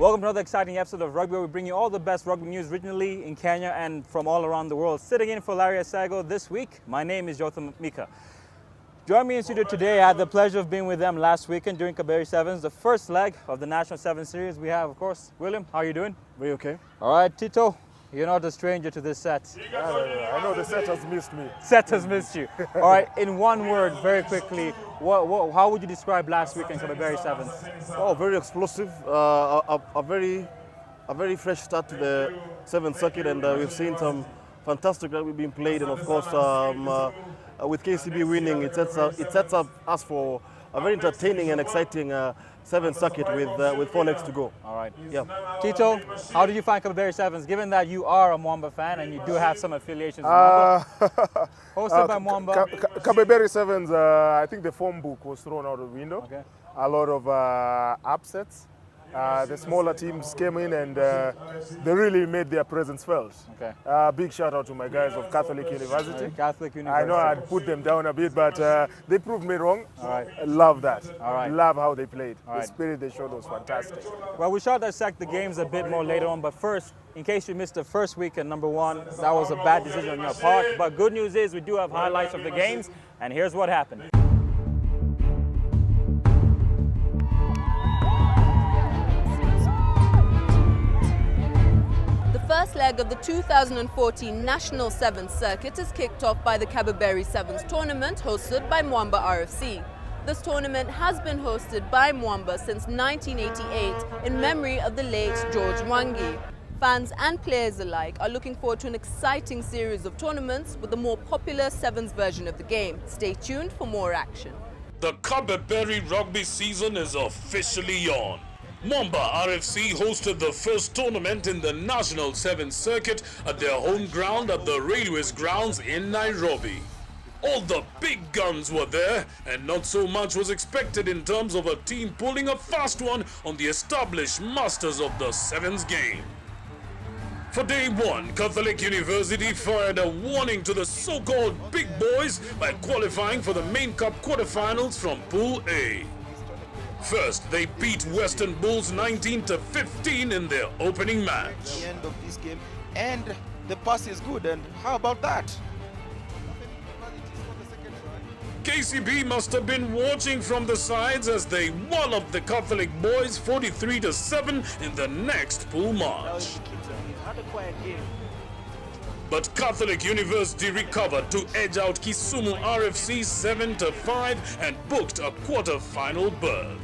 Welcome to another exciting episode of Rugby, where we bring you all the best rugby news regionally in Kenya and from all around the world. Sitting in for Larry Asago this week, my name is Jotham Mika. Joining me in studio today, I had the pleasure of being with them last weekend during kabeberi Sevens, the first leg of the National Sevens Series. We have, of course, William. How are you doing? Very okay. All right, Tito, you're not a stranger to this set. I know the set has missed me. Set has missed you. All right, in one word, very quickly, how would you describe last weekend kabeberi Sevens? Oh, very explosive. A very fresh start to the Seventh Circuit, and we've seen some fantastic rugby being played, and of course, with KCB winning, it sets up us for a very entertaining and exciting Seventh Circuit with 4 legs to go. All right. Yeah. Tito, how did you find kabeberi Sevens, given that you are a Mwamba fan and you do have some affiliations with Mwamba? Hosted by Mwamba. kabeberi Sevens, I think the form book was thrown out of the window. Okay. A lot of upsets. The smaller teams came in and they really made their presence felt. Okay. Big shout out to my guys of Catholic University. Catholic University. I know I'd put them down a bit, but they proved me wrong. All right. I love that. All right. Love how they played. All the right. spirit they showed was fantastic. Well, we shall dissect the games a bit more later on, but first, in case you missed the first weekend, number one, that was a bad decision on your part. But good news is we do have highlights of the games, and here's what happened. The first leg of the 2014 National Sevens Circuit is kicked off by the kabeberi Sevens tournament hosted by Mwamba RFC. This tournament has been hosted by Mwamba since 1988 in memory of the late George Mwangi. Fans and players alike are looking forward to an exciting series of tournaments with the more popular Sevens version of the game. Stay tuned for more action. The kabeberi rugby season is officially on. Mwamba RFC hosted the first tournament in the National Sevens Circuit at their home ground at the Railways grounds in Nairobi. All the big guns were there, and not so much was expected in terms of a team pulling a fast one on the established masters of the Sevens game. For day one, Catholic University fired a warning to the so-called big boys by qualifying for the main cup quarterfinals from Pool A. First, they beat Western Bulls 19-15 in their opening match. The end of this game, and the pass is good, and how about that? KCB must have been watching from the sides as they walloped the Catholic boys 43-7 in the next pool match. But Catholic University recovered to edge out Kisumu RFC 7-5 and booked a quarter-final berth.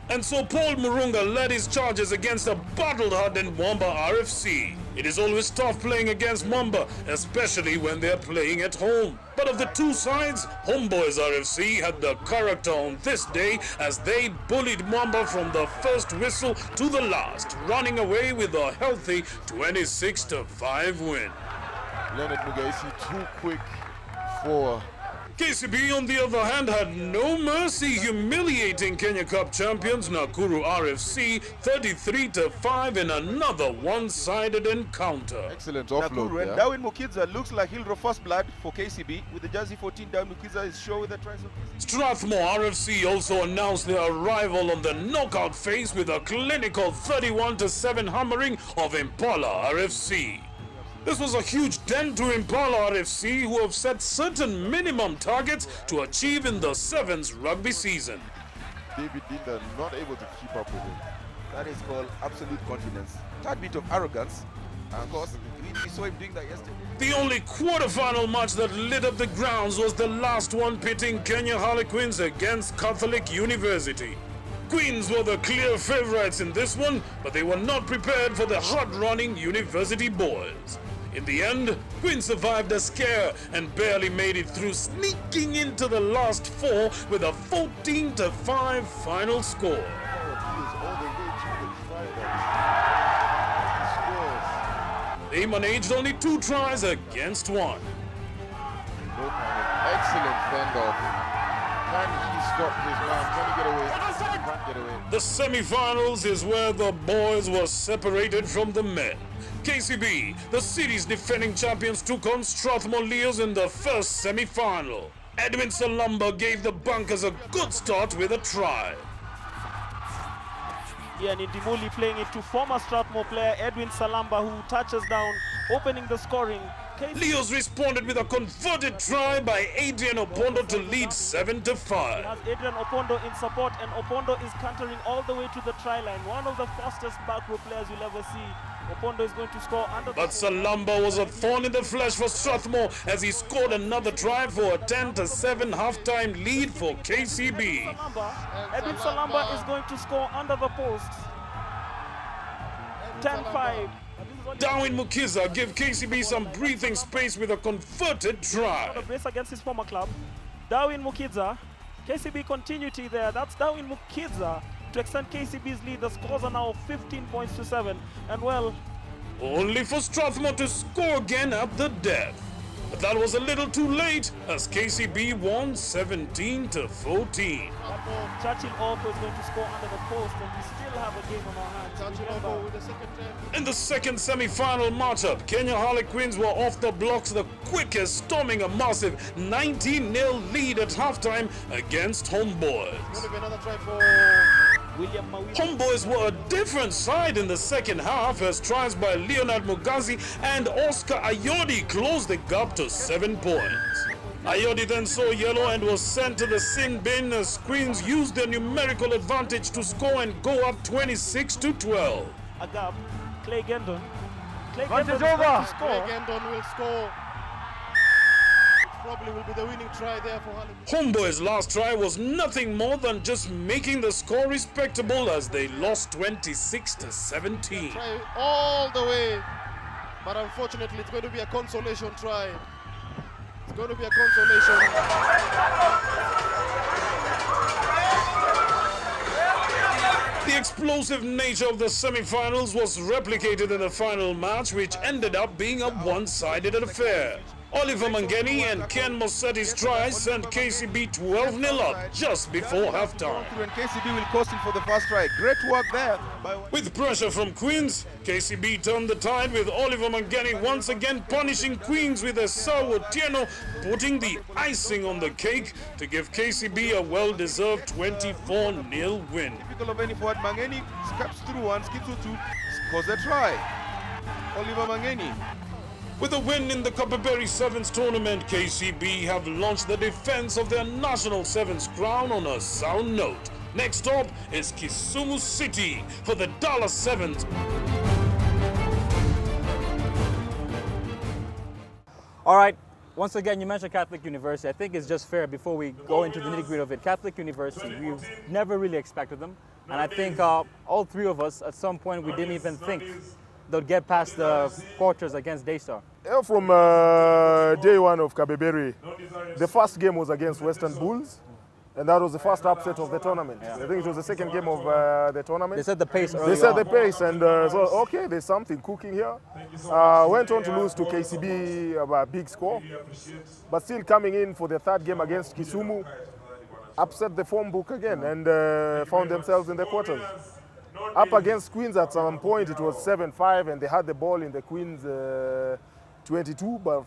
And so Paul Murunga led his charges against a battle-hardened Mwamba RFC. It is always tough playing against Mwamba, especially when they're playing at home. But of the two sides, Homeboys RFC had the character on this day as they bullied Mwamba from the first whistle to the last, running away with a healthy 26-5 win. Leonard Mugaisi too quick for KCB, on the other hand, had no mercy, humiliating Kenya Cup champions Nakuru RFC 33-5 in another one-sided encounter. excellent offload Nakuru and there. Darwin Mukidza looks like he'll draw first blood for KCB with the jersey 14. Darwin Mukidza is sure with the tries of Strathmore RFC also announced their arrival on the knockout phase with a clinical 31-7 hammering of Impala RFC. This was a huge dent to Impala RFC, who have set certain minimum targets to achieve in the Sevens rugby season. David Dinda not able to keep up with him. that is called absolute confidence. Tad bit of arrogance. And of course, we saw him doing that yesterday. The only quarter-final match that lit up the grounds was the last one, pitting Kenya Harlequins against Catholic University. Queens were the clear favorites in this one, but they were not prepared for the hard-running University boys. In the end, Queens survived a scare and barely made it through, sneaking into the last four with a 14-5 final score. They managed only 2 tries against 1. Excellent fend-off. Can he stop his man? Can he get away? He can't get away. The semi-finals is where the boys were separated from the men. KCB, the city's defending champions, took on Strathmore Leos in the first semi-final. Edwin Salamba gave the Bunkers a good start with a try. Ian Indimuli playing it to former Strathmore player Edwin Salamba, who touches down, opening the scoring. Leos responded with a converted try by Adrian Opondo to lead 7-5. He has Adrian Opondo in support, and Opondo is cantering all the way to the try line. One of the fastest back row players you'll ever see. Opondo is going to score under. But Salamba was a thorn in the flesh for Strathmore as he scored another try for a 10-7 halftime lead for KCB. Edwin Salamba is going to score under the post. 10-5. Darwin Mukiza gave KCB some breathing space with a converted try. A brace against his former club. Darwin Mukiza. KCB continuity there. That's Darwin Mukiza to extend KCB's lead. The scores are now 15 points to 7. And well, only for Strathmore to score again at the death. But that was a little too late as KCB won 17-14. Churchill Orko is going to score under the post, and we still have a game on our hands. In the second semi-final matchup, Kenya Harlequins were off the blocks the quickest, storming a massive 19-0 lead at halftime against Homeboys. Homeboys were a different side in the second half as tries by Leonard Mugazi and Oscar Ayodi closed the gap to 7 points. Ayodi then saw yellow and was sent to the sin bin as Queens used their numerical advantage to score and go up 26-12. A gap. Clay Gendon. Clay Gendon will score. Probably will be the winning try there for Harlequins. Homeboys' last try was nothing more than just making the score respectable as they lost 26-17. Try all the way, but unfortunately it's going to be a consolation try. It's going to be a consolation. The explosive nature of the semi-finals was replicated in the final match, which ended up being a one-sided affair. Oliver Mangeni and Ken Mossetti's tries sent KCB 12-0 up just before halftime. And KCB will coast in for the first try. Great work there. With pressure from Queens, KCB turned the tide with Oliver Mangeni once again punishing Queens with a Otieno, putting the icing on the cake to give KCB a well-deserved 24-0 win. Typical of any forward, Mangeni steps through and skips to scores a try. Oliver Mangeni. With a win in the kabeberi Sevens tournament, KCB have launched the defense of their national Sevens crown on a sound note. Next up is Kisumu City for the Dallas Sevens. All right, once again, you mentioned Catholic University. I think it's just fair before we go into the nitty-gritty of it. Catholic University, we've never really expected them. And I think all three of us, at some point, we didn't even think they'll get past the quarters against Daystar. Yeah, from day one of kabeberi, the first game was against Western Bulls, and that was the first upset of the tournament. Yeah. I think it was the second game of the tournament. They set the pace early They set the pace, and so, okay, there's something cooking here. Went on to lose to KCB a big score, but still coming in for the third game against Kisumu, upset the form book again, and found themselves in the quarters. Up against Queens at some point, it was 7-5, and they had the ball in the Queens 22, but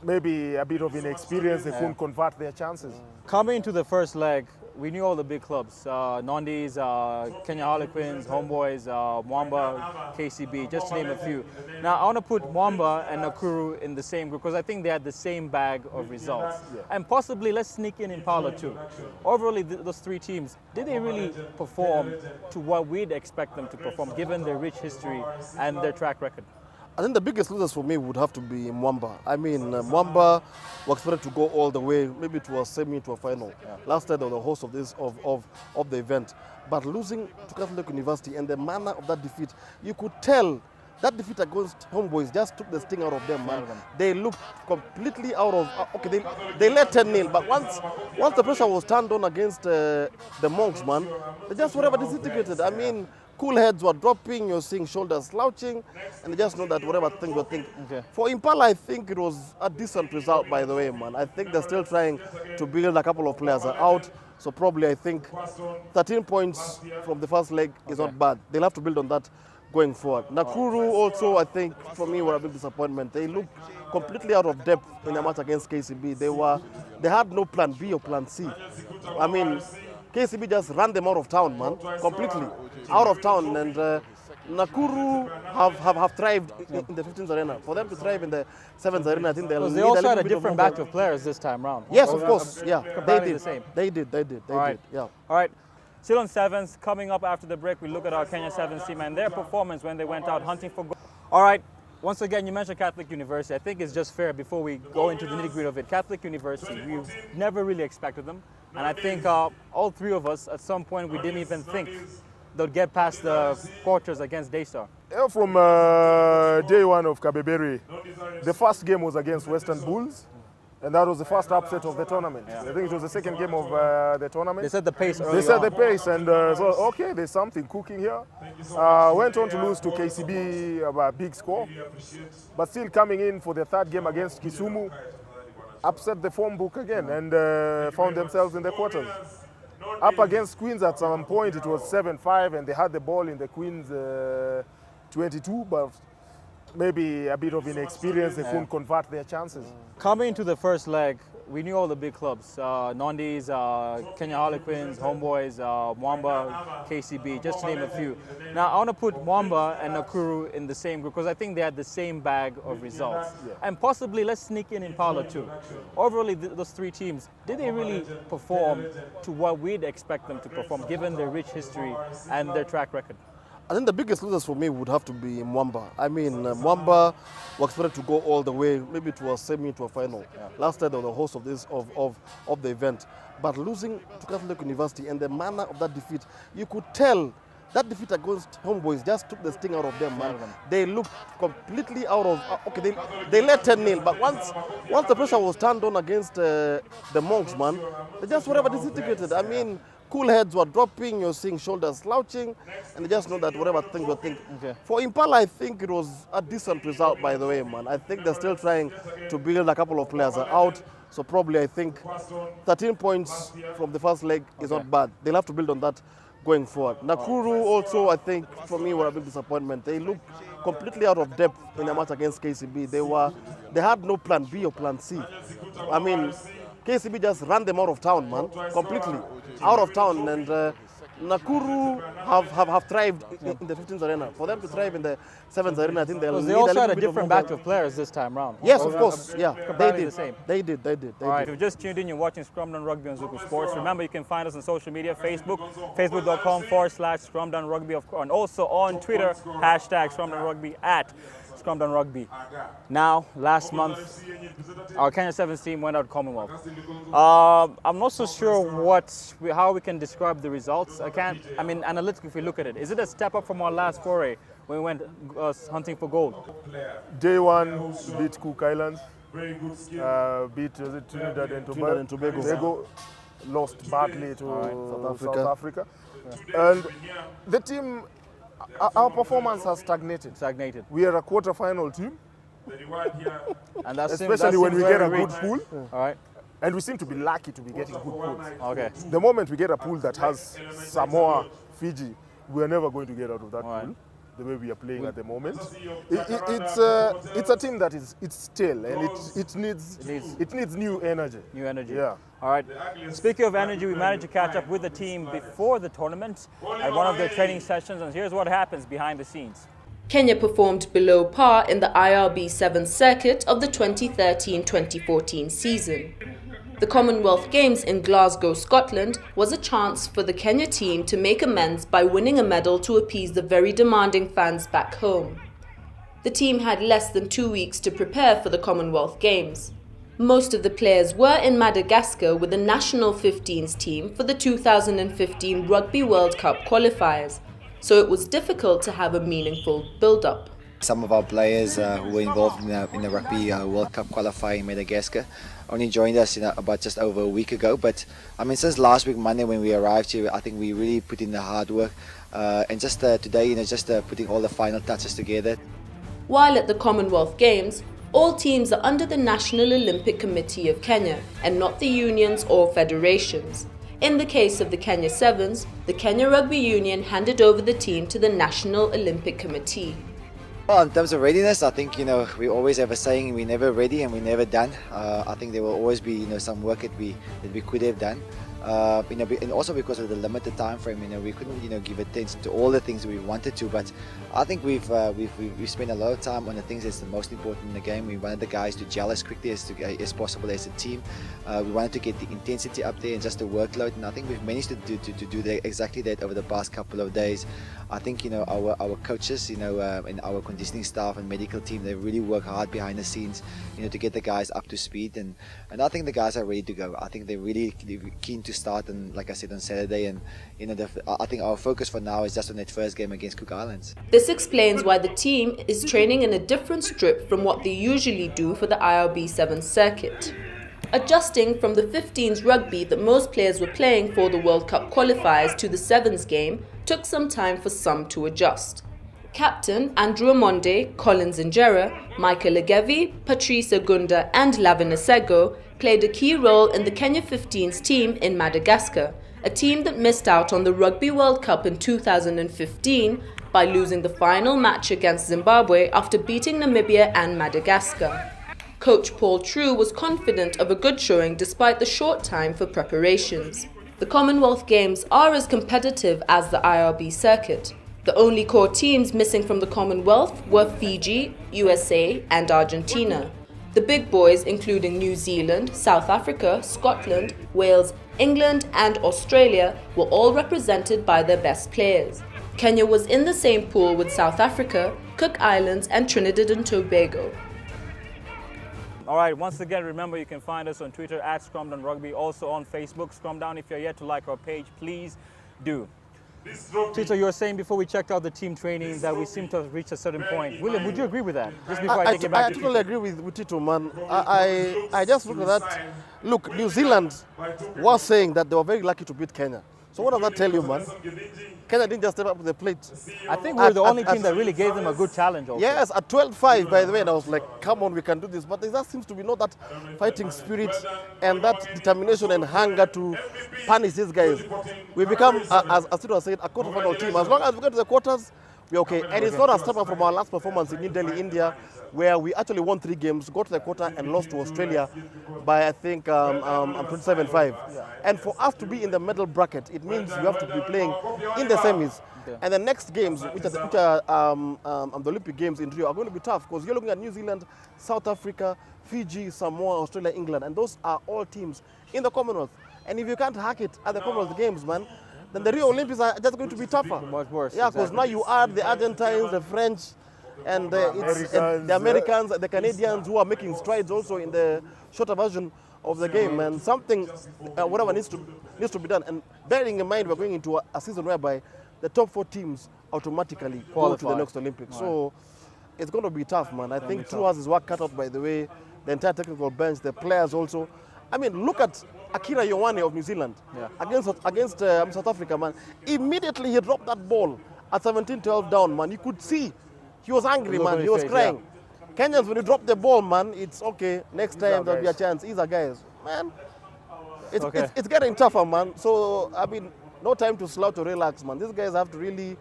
maybe a bit of inexperience, they couldn't convert their chances. Coming into the first leg, we knew all the big clubs, Nondis, Kenya Harlequins, Homeboys, Mwamba, KCB, just to name a few. Now, I want to put Mwamba and Nakuru in the same group because I think they had the same bag of results. And possibly, let's sneak in Impala too. Overall, those three teams, did they really perform to what we'd expect them to perform, given their rich history and their track record? I think the biggest losers for me would have to be Mwamba. I mean, Mwamba was expected to go all the way, maybe to a semi, to a final. Yeah. Last year they were the host of this of the event, but losing to Catholic University and the manner of that defeat, you could tell that defeat against Homeboys just took the sting out of them, man. They looked completely out of. Okay, they led 10-0, but once the pressure was turned on against the Monks, man, they just whatever disintegrated. I mean. Cool heads were dropping, you're seeing shoulders slouching, and they just know that whatever thing you're thinking. Okay. For Impala, I think it was a decent result, by the way, man. I think they're still trying to build a couple of players out, so probably I think 13 points from the first leg is not bad. They'll have to build on that going forward. Nakuru also, I think, for me, were a big disappointment. They looked completely out of depth in a match against KCB. They had no plan B or plan C. I mean, KCB just ran them out of town, man, completely out of town. And Nakuru have thrived in the 15th arena. For them to thrive in the 7th arena, I think they'll need They also a had a little bit different more batch of players this time round. Yes, of course. Yeah, they did. The same. They did. All right. Yeah. All right. Still on sevens. Coming up after the break, we look at our Kenya Sevens team and their performance when they went out hunting for gold. All right. Once again, you mentioned Catholic University. I think it's just fair before we go into the nitty-gritty of it. Catholic University, we've never really expected them. And I think all three of us, at some point, we didn't even think they'd get past the quarters against Daystar. Yeah, from day one of kabeberi, the first game was against Western Bulls. And that was the first upset of the tournament. Yeah. I think it was the second game of the tournament. They set the pace early They set on. the pace, and so, okay, there's something cooking here. Went on to lose to KCB by a big score. But still coming in for the third game against Kisumu, upset the form book again and found themselves in the quarters. Up against Queens at some point, it was 7-5, and they had the ball in the Queens 22, but maybe a bit of inexperience, they couldn't convert their chances. Coming into the first leg, we knew all the big clubs, Nondis, Kenya Harlequins, Homeboys, Mwamba, KCB, just to name a few. Now, I want to put Mwamba and Nakuru in the same group because I think they had the same bag of results. And possibly, let's sneak in Impala too. Overall, those three teams, did they really perform to what we'd expect them to perform, given their rich history and their track record? I think the biggest losers for me would have to be Mwamba. I mean, Mwamba was expected to go all the way, maybe to a semi, to a final. Yeah. Last year they were the host of the event. But losing to Catholic University and the manner of that defeat, you could tell that defeat against Homeboys just took the sting out of them, man. They looked completely out of, okay, they led 10-0, but once the pressure was turned on against the Monks, man, they just whatever disintegrated. I mean, cool heads were dropping, you're seeing shoulders slouching, and they just know that whatever things were thinking. Okay. For Impala, I think it was a decent result, by the way, man. I think they're still trying to build a couple of players out, so probably I think 13 points from the first leg is not bad. They'll have to build on that going forward. Nakuru also, I think, for me, were a big disappointment. They looked completely out of depth in a match against KCB. They had no plan B or plan C. I mean, KCB just ran them out of town, man, completely out of town. And Nakuru have thrived in the 15th arena. For them to thrive in the 7th arena, I think they'll need they also a had a little bit different batch of players this time round. Yes, of course. Yeah, they did. The same. They did. All right, if you just tuned in, you're watching Scrum Done Rugby on Zuku Sports. Remember, you can find us on social media, facebook.com/Scrum Done Rugby, and also on Twitter, #Scrum Done Rugby @Scrum Done Rugby. Now, last month, our Kenya Sevens team went out Commonwealth. I'm not so sure how we can describe the results. I mean, analytically, if we look at it, is it a step up from our last foray when we went hunting for gold? Day one, beat Cook Islands, beat Trinidad and Tobago. Lost badly to South Africa. Yeah. And the team, our performance has stagnated. We are a quarter-final team, and that's especially when we get a good pool. All right. And we seem to be lucky to be getting good pools. Okay. The moment we get a pool that has Samoa, Fiji, we are never going to get out of that pool. The way we are playing at the moment, it's a team that it's stale and it needs new energy. New energy. Yeah. All right. Speaking of energy, we managed to catch up with the team before the tournament at one of their training sessions, and here's what happens behind the scenes. Kenya performed below par in the IRB 7th circuit of the 2013-2014 season. The Commonwealth Games in Glasgow, Scotland was a chance for the Kenya team to make amends by winning a medal to appease the very demanding fans back home. The team had less than 2 weeks to prepare for the Commonwealth Games. Most of the players were in Madagascar with the national 15s team for the 2015 Rugby World Cup qualifiers, so it was difficult to have a meaningful build-up. Some of our players who were involved in the Rugby World Cup qualifying in Madagascar only joined us about just over a week ago. But I mean, since last week Monday when we arrived here, I think we really put in the hard work. And just today, just putting all the final touches together. While at the Commonwealth Games, all teams are under the National Olympic Committee of Kenya and not the unions or federations. In the case of the Kenya Sevens, the Kenya Rugby Union handed over the team to the National Olympic Committee. Well, in terms of readiness, I think, we always have a saying, we're never ready and we're never done. I think there will always be, some work that we could have done. And also because of the limited time frame, we couldn't, give attention to all the things we wanted to. But I think we've spent a lot of time on the things that's the most important in the game. We wanted the guys to gel as quickly as possible as a team. We wanted to get the intensity up there and just the workload, and I think we've managed to do exactly that over the past couple of days. I think our coaches, and our conditioning staff and medical team, they really work hard behind the scenes, to get the guys up to speed, and I think the guys are ready to go. I think they're really keen to start, and like I said, on Saturday, and I think our focus for now is just on that first game against Cook Islands. This explains why the team is training in a different strip from what they usually do for the IRB 7 circuit. Adjusting from the 15s rugby that most players were playing for the World Cup qualifiers to the 7s game took some time for some to adjust. Captain Andrew Amonde, Collins Injera, Michael Legevi, Patrice Agunda and Lavin Asego played a key role in the Kenya 15s team in Madagascar, a team that missed out on the Rugby World Cup in 2015 by losing the final match against Zimbabwe after beating Namibia and Madagascar. Coach Paul True was confident of a good showing despite the short time for preparations. The Commonwealth Games are as competitive as the IRB circuit. The only core teams missing from the Commonwealth were Fiji, USA and Argentina. The big boys, including New Zealand, South Africa, Scotland, Wales, England and Australia, were all represented by their best players. Kenya was in the same pool with South Africa, Cook Islands and Trinidad and Tobago. All right, once again, remember you can find us on Twitter at Scrum.Rugby, also on Facebook, Scrum Down. If you're yet to like our page, please do. Tito, you were saying before we checked out the team training that we seem to have reached a certain point. William, would you agree with that? Just before I take it back I totally agree with Tito, man. I just look at that. Look, New Zealand was saying that they were very lucky to beat Kenya. So what does that tell you, man? Kenya didn't just step up to the plate. I think we're the only team that really gave them a good challenge also. Yes, at 12-5, by the way, and I was like, come on, we can do this. But there just seems to be not that fighting spirit and that determination and hunger to punish these guys. We become, as Tito said, a quarterfinal team. As long as we get to the quarters, we're okay. And it's not a step up from our last performance in New Delhi, India, where we actually won 3 games, got to the quarter and lost to Australia by, I think, 27-5. And for us to be in the middle bracket, it means we have to be playing in the semis. And the next games, which are the Olympic Games in Rio, are going to be tough because you're looking at New Zealand, South Africa, Fiji, Samoa, Australia, England, and those are all teams in the Commonwealth. And if you can't hack it at the Commonwealth Games, man, then the Rio Olympics are just going to be tougher. Much worse. Yeah, because now you add the Argentines, the French, and the Americans, the Canadians who are making strides also in the shorter version of the game, and something, whatever needs to be done. And bearing in mind, we're going into a season whereby the top 4 teams automatically go to the next Olympics. Right. So it's going to be tough, man. I think True has his work cut out, by the way, the entire technical bench, the players also. I mean, look at Akira Ioane of New Zealand against South Africa, man. Immediately he dropped that ball at 17-12 down, man. You could see he was angry, man. He was crying. Yeah. Kenyans, when you drop the ball, man, it's okay. Next time there'll be a chance. These are guys, man. It's getting tougher, man. So, I mean, no time to slow to relax, man. These guys have to really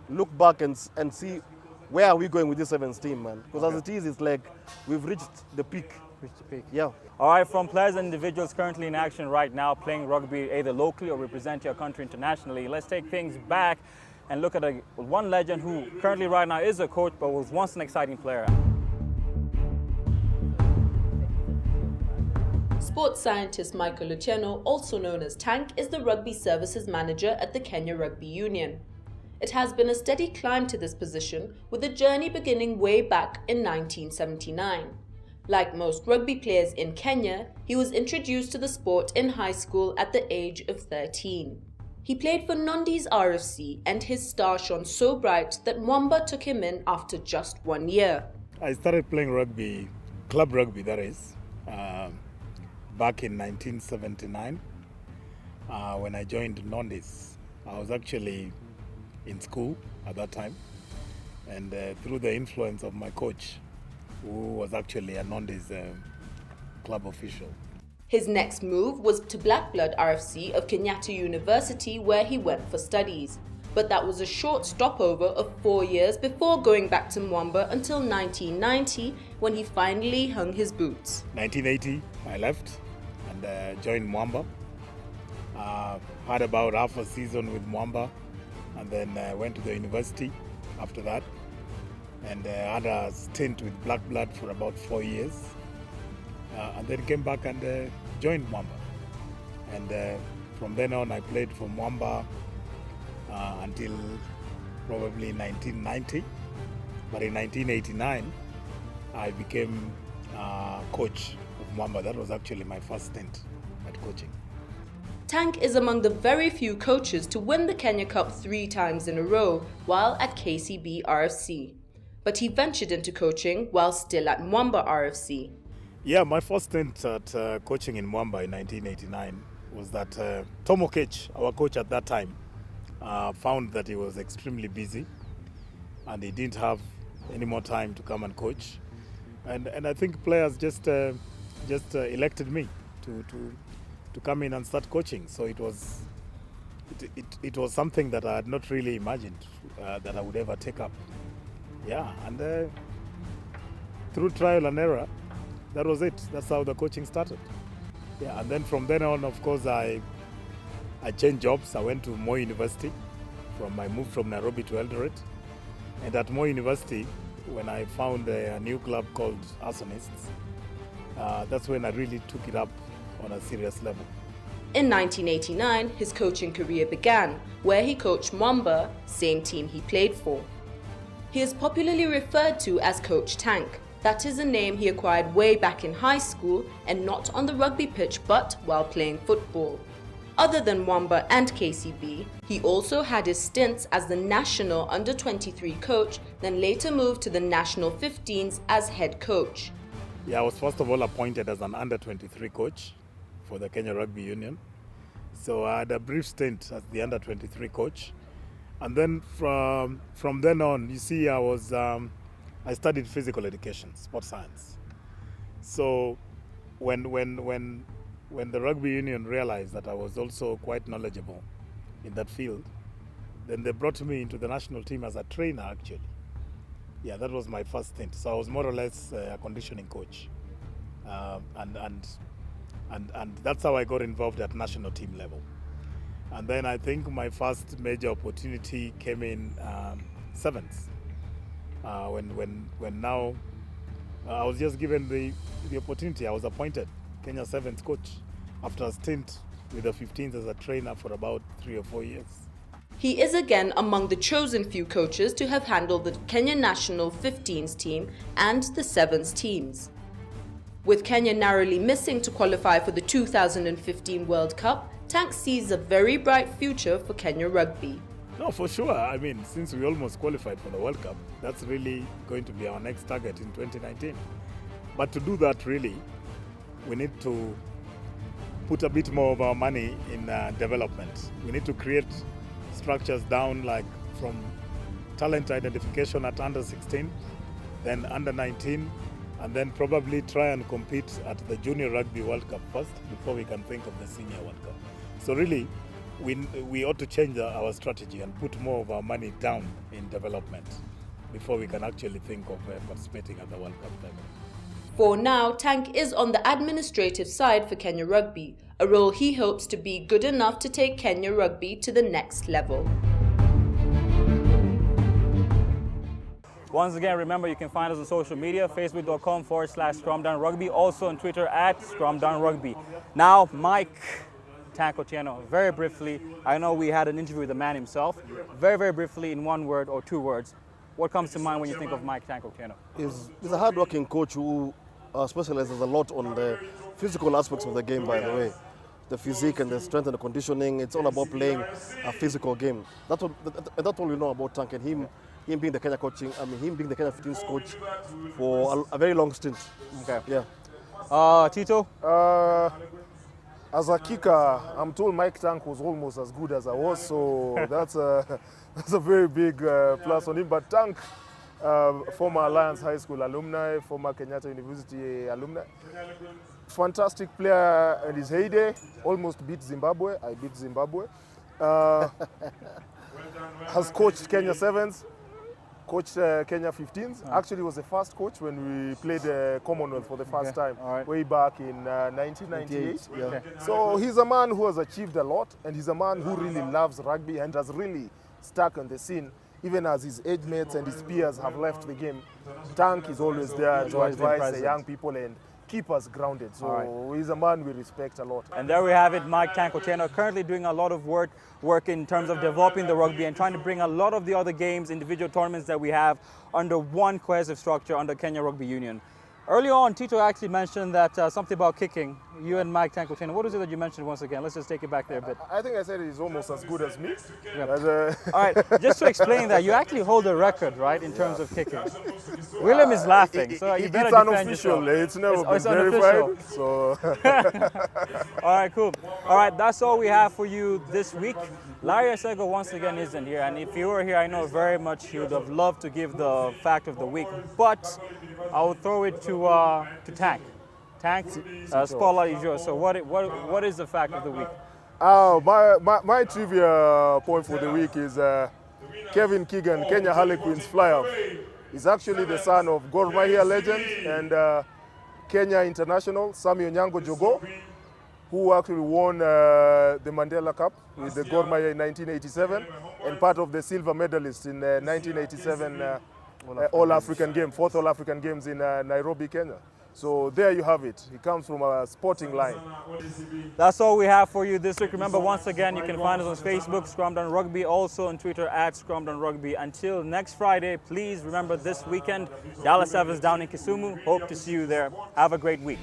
look back and see where are we going with this 7th team, man. Because as it is, it's like we've reached the peak. Yeah. All right, from players and individuals currently in action right now, playing rugby either locally or represent your country internationally, let's take things back and look at one legend who currently right now is a coach but was once an exciting player. Sports scientist Michael Otieno, also known as Tank, is the rugby services manager at the Kenya Rugby Union. It has been a steady climb to this position, with a journey beginning way back in 1979. Like most rugby players in Kenya, he was introduced to the sport in high school at the age of 13. He played for Nondi's RFC and his star shone so bright that Mwamba took him in after just 1 year. I started playing rugby, club rugby that is, back in 1979 when I joined Nondi's. I was actually in school at that time, and through the influence of my coach, who was actually a Nondi's club official. His next move was to Black Blood RFC of Kenyatta University, where he went for studies. But that was a short stopover of 4 years before going back to Mwamba until 1990, when he finally hung his boots. 1980, I left and joined Mwamba. Had about half a season with Mwamba, and then went to the university after that, and had a stint with Black Blood for about 4 years, and then came back and joined Mwamba. And from then on, I played for Mwamba until probably 1990. But in 1989, I became coach of Mwamba. That was actually my first stint at coaching. Tank is among the very few coaches to win the Kenya Cup 3 times in a row while at KCB RFC. But he ventured into coaching while still at Mwamba RFC. Yeah, my first stint at coaching in Mwamba in 1989 was that Tomo Kech, our coach at that time, found that he was extremely busy and he didn't have any more time to come and coach. And I think players just elected me to come in and start coaching. So it was something that I had not really imagined that I would ever take up. Yeah, and through trial and error, that was it. That's how the coaching started. Yeah, and then from then on, of course, I changed jobs. I went to Moi University. I moved from Nairobi to Eldoret. And at Moi University, when I found a new club called Arsonists, that's when I really took it up on a serious level. In 1989, his coaching career began, where he coached Mwamba, same team he played for. He is popularly referred to as Coach Tank. That is a name he acquired way back in high school and not on the rugby pitch but while playing football. Other than Mwamba and KCB, he also had his stints as the national under-23 coach, then later moved to the national 15s as head coach. Yeah, I was first of all appointed as an under-23 coach for the Kenya Rugby Union. So I had a brief stint as the under-23 coach. And then from then on, you see, I studied physical education, sports science. So when the rugby union realized that I was also quite knowledgeable in that field, then they brought me into the national team as a trainer, actually. Yeah, that was my first stint. So I was more or less a conditioning coach. And that's how I got involved at national team level. And then I think my first major opportunity came in sevens. When now I was just given the opportunity. I was appointed Kenya Sevens coach after a stint with the 15s as a trainer for about 3 or 4 years. He is again among the chosen few coaches to have handled the Kenya national 15s team and the sevens teams. With Kenya narrowly missing to qualify for the 2015 World Cup, Tank sees a very bright future for Kenya rugby. No, for sure. I mean, since we almost qualified for the World Cup, that's really going to be our next target in 2019. But to do that, really, we need to put a bit more of our money in development. We need to create structures down, like from talent identification at under 16, then under 19, and then probably try and compete at the Junior Rugby World Cup first before we can think of the Senior World Cup. So really, we ought to change our strategy and put more of our money down in development before we can actually think of participating at the World Cup level. For now, Tank is on the administrative side for Kenya Rugby, a role he hopes to be good enough to take Kenya Rugby to the next level. Once again, remember you can find us on social media, facebook.com/ScrumDownRugby, also on Twitter at ScrumDownRugby. Now, Mike Tank Otieno, very briefly, I know we had an interview with the man himself. Very, very briefly, in one word or two words, what comes to mind when you think of Mike Tank Otieno? He's a hard-working coach who specializes a lot on the physical aspects of the game, by the way. The physique and the strength and the conditioning, it's all about playing a physical game. That's all we know about Tank, and him being the Kenya him being the Kenya 15s coach for a very long stint. Okay. Yeah. Tito? As a kicker, I'm told Mike Tank was almost as good as I was, so that's a very big plus on him. But Tank, former Alliance High School alumni, former Kenyatta University alumni, fantastic player in his heyday, almost beat Zimbabwe. I beat Zimbabwe. Has coached Kenya Sevens. coached Kenya 15s. Actually, was the first coach when we played Commonwealth for the first time, way back in 1998. Okay. So he's a man who has achieved a lot, and he's a man who really loves rugby and has really stuck on the scene. Even as his age mates and his peers have left the game, Tank is always there to advise the young people and keep us grounded. So he's a man we respect a lot. And there we have it, Mike Tank Otieno, currently doing a lot of work in terms of developing the rugby and trying to bring a lot of the other games, individual tournaments that we have under one cohesive structure under Kenya Rugby Union. Earlier on, Tito actually mentioned that something about kicking. You and Mike Tank Otieno. What is it that you mentioned once again? Let's just take it back there a bit. I think I said he's almost as good as me. Yeah. All right, just to explain that, you actually hold a record, right, in terms of kicking. William is laughing, so you better defend yourself. It's never been unofficial. verified. So. All right, cool. All right, that's all we have for you this week. Larry Asego once again isn't here, and if you were here, I know very much he would have loved to give the fact of the week, but I will throw it to Tank. Tank, spotlight is yours. So what is the fact of the week? My trivia point for the week is Kevin Keegan, Kenya Harlequins fly-off. He's actually the son of Gor Mahia legend and Kenya international Sami Onyango Jogo, who actually won the Mandela Cup with the Gor Mahia in 1987 and part of the silver medalists in 1987 All-African Games, fourth All-African Games in Nairobi, Kenya. So there you have it. He comes from a sporting line. That's all we have for you this week. Remember, once again, you can find us on Facebook, Scrum Rugby, also on Twitter at Scrum Rugby. Until next Friday, please remember this weekend, Dallas Sevens down in Kisumu. Hope to see you there. Have a great week.